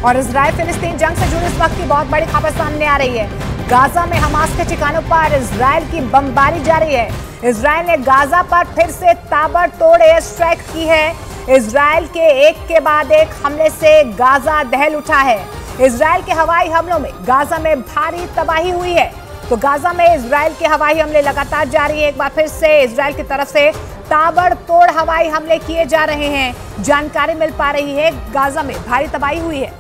और इजराइल फिलिस्तीन जंग से जुड़ी इस वक्त की बहुत बड़ी खबर सामने आ रही है। गाजा में हमास के ठिकानों पर इजराइल की बमबारी जारी है। इजराइल ने गाजा पर फिर से ताबड़तोड़ एयर स्ट्राइक की है। इजराइल के एक के बाद एक हमले से गाजा दहल उठा है। इजराइल के हवाई हमलों में गाजा में भारी तबाही हुई है। तो गाजा में इजराइल के हवाई हमले लगातार जारी है। एक बार फिर से इजराइल की तरफ से ताबड़तोड़ हवाई हमले किए जा रहे हैं। जानकारी मिल पा रही है गाजा में भारी तबाही हुई है।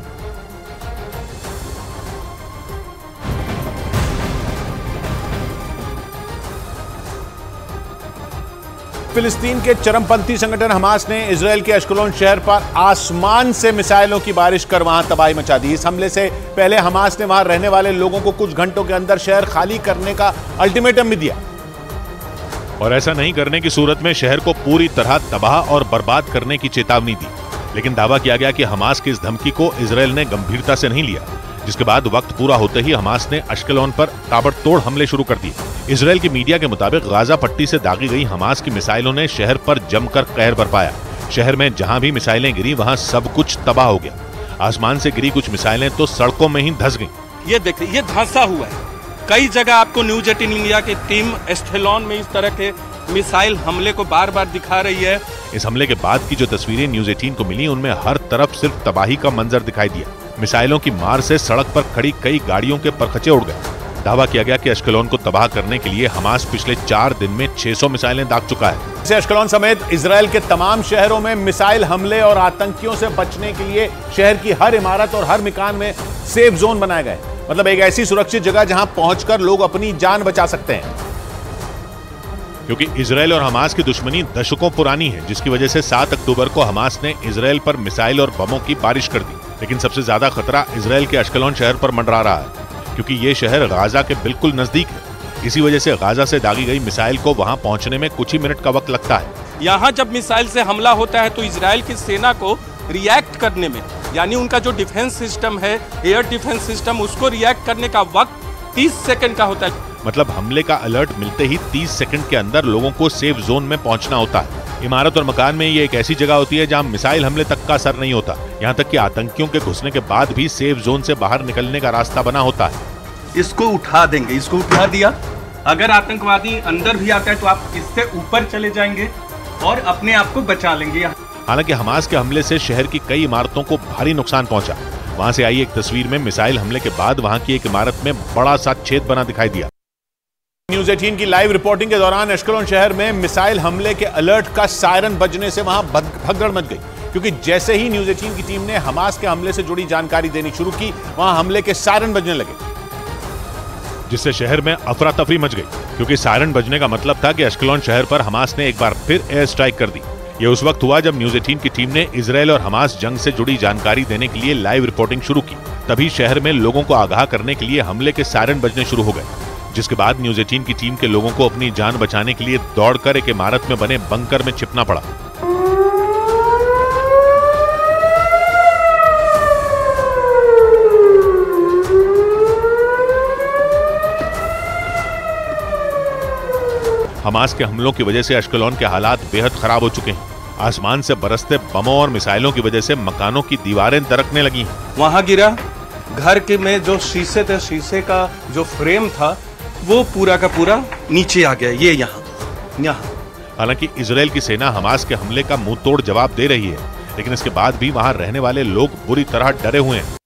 फिलिस्तीन के चरमपंथी संगठन हमास ने इजराइल के अश्कलोन शहर पर आसमान से मिसाइलों की बारिश कर वहां तबाही मचा दी। इस हमले से पहले हमास ने वहां रहने वाले लोगों को कुछ घंटों के अंदर शहर खाली करने का अल्टीमेटम भी दिया और ऐसा नहीं करने की सूरत में शहर को पूरी तरह तबाह और बर्बाद करने की चेतावनी दी। लेकिन दावा किया गया कि हमास की इस धमकी को इजराइल ने गंभीरता से नहीं लिया, जिसके बाद वक्त पूरा होते ही हमास ने अश्कलोन पर ताबड़तोड़ हमले शुरू कर दिए। इजराइल की मीडिया के मुताबिक गाजा पट्टी से दागी गई हमास की मिसाइलों ने शहर पर जमकर कहर बरपाया। शहर में जहां भी मिसाइलें गिरी वहां सब कुछ तबाह हो गया। आसमान से गिरी कुछ मिसाइलें तो सड़कों में ही धंस गईं। ये देखिए, ये धंसा हुआ है। कई जगह आपको न्यूज 18 इंडिया की टीम एस्थेलॉन में इस तरह के मिसाइल हमले को बार बार दिखा रही है। इस हमले के बाद की जो तस्वीरें न्यूज 18 को मिली उनमें हर तरफ सिर्फ तबाही का मंजर दिखाई दिया। मिसाइलों की मार से सड़क पर खड़ी कई गाड़ियों के परखचे उड़ गए। दावा किया गया कि अश्कलोन को तबाह करने के लिए हमास पिछले 4 दिन में 600 मिसाइलें दाग चुका है। इसे अश्कलोन समेत इजराइल के तमाम शहरों में मिसाइल हमले और आतंकियों से बचने के लिए शहर की हर इमारत और हर मकान में सेफ जोन बनाए गए। मतलब एक ऐसी सुरक्षित जगह जहां पहुंचकर लोग अपनी जान बचा सकते हैं। क्योंकि इजराइल और हमास की दुश्मनी दशकों पुरानी है, जिसकी वजह से 7 अक्टूबर को हमास ने इजराइल पर मिसाइल और बमों की बारिश कर दी। लेकिन सबसे ज्यादा खतरा इजराइल के अश्कलोन शहर पर मंडरा रहा है, क्योंकि ये शहर गाजा के बिल्कुल नजदीक है। इसी वजह से गाजा से दागी गई मिसाइल को वहां पहुंचने में कुछ ही मिनट का वक्त लगता है। यहाँ जब मिसाइल से हमला होता है तो इजराइल की सेना को रिएक्ट करने में, यानी उनका जो डिफेंस सिस्टम है, एयर डिफेंस सिस्टम, उसको रिएक्ट करने का वक्त 30 सेकंड का होता है। मतलब हमले का अलर्ट मिलते ही 30 सेकंड के अंदर लोगों को सेफ जोन में पहुंचना होता है। इमारत और मकान में ये एक ऐसी जगह होती है जहां मिसाइल हमले तक का असर नहीं होता। यहाँ तक कि आतंकियों के घुसने के बाद भी सेफ जोन से बाहर निकलने का रास्ता बना होता है। इसको उठा देंगे, इसको उठा दिया। अगर आतंकवादी अंदर भी आता है तो आप इससे ऊपर चले जाएंगे और अपने आप को बचा लेंगे। हालांकि हमास के हमले से शहर की कई इमारतों को भारी नुकसान पहुंचा। वहां से आई एक तस्वीर में मिसाइल हमले के बाद वहां की एक इमारत में बड़ा सा छेद बना दिखाई दिया। न्यूज 18 की लाइव रिपोर्टिंग के दौरान अश्कलोन शहर में मिसाइल हमले के अलर्ट का सायरन बजने से वहां भगदड़ मच गई, क्योंकि जैसे ही न्यूज 18 की टीम ने हमास के हमले से जुड़ी जानकारी देनी शुरू की, वहां हमले के सायरन बजने लगे, जिससे शहर में अफरा तफरी मच गई। क्योंकि सायरन बजने का मतलब था कि अश्कलोन शहर पर हमास ने एक बार फिर एयर स्ट्राइक कर दी। यह उस वक्त हुआ जब न्यूज 18 की टीम ने इजराइल और हमास जंग से जुड़ी जानकारी देने के लिए लाइव रिपोर्टिंग शुरू की। तभी शहर में लोगों को आगाह करने के लिए हमले के सायरन बजने शुरू हो गए, जिसके बाद न्यूज 18 की टीम के लोगों को अपनी जान बचाने के लिए दौड़कर एक इमारत में बने बंकर में छिपना पड़ा। हमास के हमलों की वजह से अश्कलोन के हालात बेहद खराब हो चुके हैं। आसमान से बरसते बमों और मिसाइलों की वजह से मकानों की दीवारें दरकने लगी हैं। वहां गिरा, घर के में जो शीशे थे, शीशे का जो फ्रेम था वो पूरा का पूरा नीचे आ गया। ये यहाँ। हालांकि इजराइल की सेना हमास के हमले का मुंह तोड़ जवाब दे रही है, लेकिन इसके बाद भी वहां रहने वाले लोग बुरी तरह डरे हुए हैं।